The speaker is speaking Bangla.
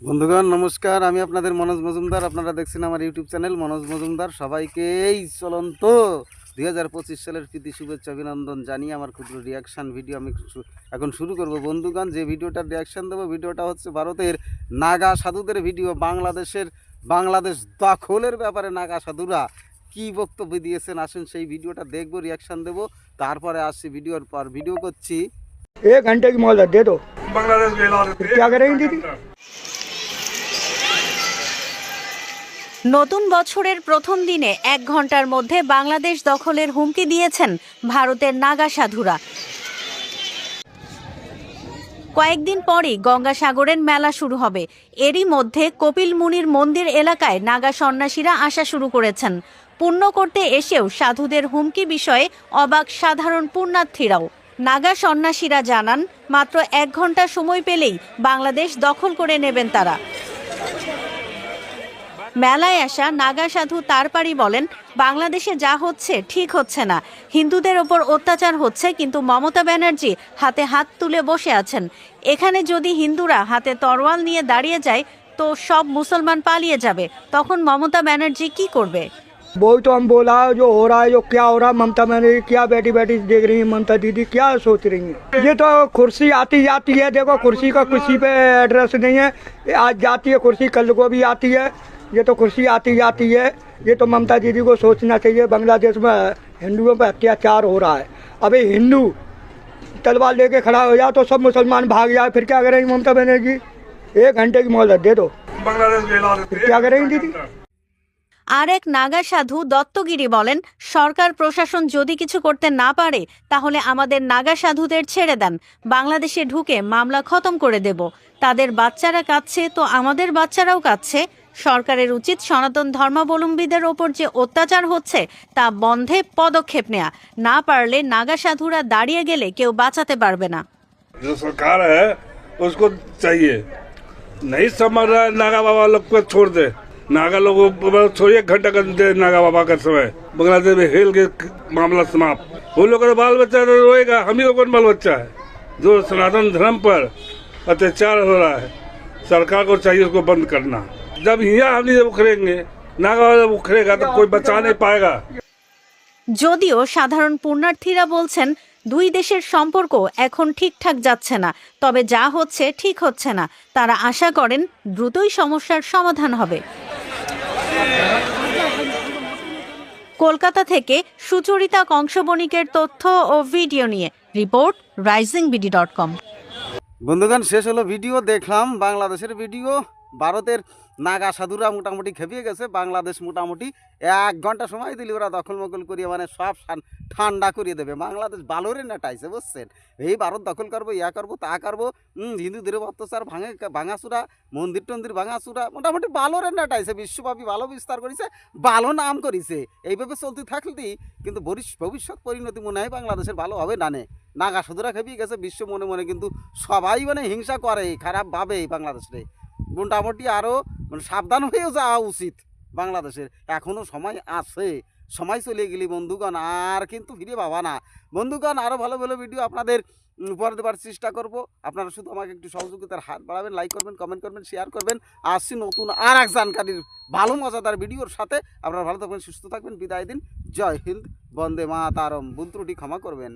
বন্ধুগণ নমস্কার, আমি আপনাদের মনোজ মজুমদার। আপনারা দেখছেন আমার ইউটিউব চ্যানেল মনোজ মজুমদার। সবাইকে এই চলন্ত 2025 সালের প্রীতি শুভেচ্ছা অভিনন্দন জানিয়ে আমার ক্ষুদ্র রিয়াকশান ভিডিও আমি এখন শুরু করব। বন্ধুগণ, যে ভিডিওটার রিয়াকশান দেবো, ভিডিওটা হচ্ছে ভারতের নাগা সাধুদের ভিডিও। বাংলাদেশ দখলের ব্যাপারে নাগা সাধুরা কী বক্তব্য দিয়েছেন, আসুন সেই ভিডিওটা দেখবো, রিয়াকশান দেবো, তারপরে আসছি ভিডিওর পর। ভিডিও করছি। 1 घंटे की मोहलत दे दो। बांग्लादेश क्या करेंगी दीदी? নতুন বছরের প্রথম দিনে 1 ঘন্টার মধ্যে বাংলাদেশ দখলের হুমকি দিয়েছেন ভারতের নাগা সাধুরা। কয়েকদিন পরই গঙ্গাসাগরের মেলা শুরু হবে। এরই মধ্যে কপিল মুনির মন্দির এলাকায় নাগা সন্ন্যাসীরা আসা শুরু করেছেন। পুণ্য করতে এসেও সাধুদের হুমকি বিষয়ে অবাক সাধারণ পুণ্যার্থীরাও। নাগা সন্ন্যাসীরা জানান, মাত্র 1 ঘন্টা সময় পেলেই বাংলাদেশ দখল করে নেবেন তারা। মেলায় আসা নাগা সাধু তারপারি বলেন, বাংলাদেশে যা হচ্ছে ঠিক হচ্ছে না। হিন্দুদের ওপর অত্যাচার হচ্ছে, কিন্তু মমতা ব্যানার্জি হাতে হাত তুলে বসে আছেন। এখানে যদি হিন্দুরা হাতে তরোয়াল নিয়ে দাঁড়িয়ে যায় তো সব মুসলমান পালিয়ে যাবে, তখন মমতা ব্যানার্জি কি করবে? वही तो हम बोला, जो हो रहा है, जो क्या हो रहा है, ममता बनर्जी क्या बैठी बैठी देख रही है, ममता दीदी क्या सोच रही है। ये तो कुर्सी आती जाती है, देखो कुर्सी का किसी पे एड्रेस नहीं है। आज जाती है कुर्सी, कल को भी आती है। ये तो कुर्सी आती जाती है। ये तो ममता दीदी को सोचना चाहिए। बांग्लादेश में हिंदुओं पर अत्याचार हो रहा है। अभी हिंदू तलवार लेके खड़ा हो जाए तो सब मुसलमान भाग जाए, फिर क्या करेंगी ममता बनर्जी? 1 घंटे की मोहलत दे दो। बांग्लादेश क्या करेंगी दीदी? আর এক নাগা সাধু দত্তগিরি বলেন, সরকার প্রশাসন যদি কিছু করতে না পারে তাহলে আমাদের নাগা সাধুদের ছেড়ে দেন। বাংলাদেশে ঢুকে মামলা খতম করে দেব। তাদের বাচ্চারা কাঁদছে তো আমাদের বাচ্চারাও কাঁদছে। সরকারের উচিত সনাতন ধর্মাবলম্বীদের ওপর যে অত্যাচার হচ্ছে তা বন্ধে পদক্ষেপ নেওয়া। না পারলে নাগা সাধুরা দাঁড়িয়ে গেলে কেউ বাঁচাতে পারবে না। जो सरकार है उसको चाहिए, नहीं समझ रहा है नागा बाबा लोग को छोड़ दे। नागा लोगों को छोड़िए, 1 घंटा कर दे नागा बाबा का समय। बांग्लादेश में हिल के मामला समाप्त। वो लोगों का बाल बच्चा रोएगा, हम ही लोगों का बाल बच्चा है। जो सनातन धर्म पर अत्याचार हो रहा है, सरकार को चाहिए उसको बंद करना। जब यहाँ हम जब उखड़ेंगे, नागा वाला उखड़ेगा तो कोई बचा नहीं पाएगा। যদিও সাধারণ পুণ্যার্থীরা বলছেন, দুই দেশের সম্পর্ক এখন ঠিকঠাক যাচ্ছে না, তবে যা হচ্ছে ঠিক হচ্ছে না। তারা আশা করেন দ্রুতই সমস্যার সমাধান হবে। কলকাতা থেকে সুচরিতা কংসবণিকের তথ্য ও ভিডিও নিয়ে রিপোর্ট risingBD.com। বন্ধুগণ, শেষ হলো ভিডিও, দেখলাম বাংলাদেশের ভিডিও। ভারতের নাগা সাধুরা মোটামুটি খেপিয়ে গেছে। বাংলাদেশ মোটামুটি 1 ঘন্টা সময় দিলে ওরা দখল মকল করিয়ে মানে সব ঠান্ডা করিয়ে দেবে। বাংলাদেশ বালোরে নাটাইছে, বুঝছেন? এই ভারত দখল করবো, ইয়া করবো, তা করবো, হিন্দুদের অত্যাচার ভাঙাচুরা, মন্দির টন্দির ভাঙাচুরা, মোটামুটি বালোরে নাটাইছে। বিশ্বব্যাপী ভালো বিস্তার করেছে, ভালো নাম করেছে। এইভাবে চলতে থাকলেই কিন্তু ভবিষ্যৎ পরিণতি মনে হয় বাংলাদেশের ভালো হবে না। নাগা সাধুরা খেপিয়ে গেছে, বিশ্ব মনে মনে কিন্তু সবাই মানে হিংসা করে, খারাপ ভাবে বাংলাদেশে। মোটামুটি আরও সাবধান হয়েও যাওয়া উচিত বাংলাদেশের। এখনও সময় আছে, সময় চলে গেলি বন্ধুগণ, আর কিন্তু ফিরে পাবা না। বন্ধুগণ, আরও ভালো ভালো ভিডিও আপনাদের উপহার দেওয়ার চেষ্টা করব। আপনারা শুধু আমাকে একটু সহযোগিতার হাত বাড়াবেন, লাইক করবেন, কমেন্ট করবেন, শেয়ার করবেন। আসছি নতুন আর এক জানকারির ভালো মজাদার ভিডিওর সাথে। আপনারা ভালো থাকবেন, সুস্থ থাকবেন, বিদায় দিন। জয় হিন্দ, বন্দে মাতারম। ভুল ত্রুটি ক্ষমা করবেন।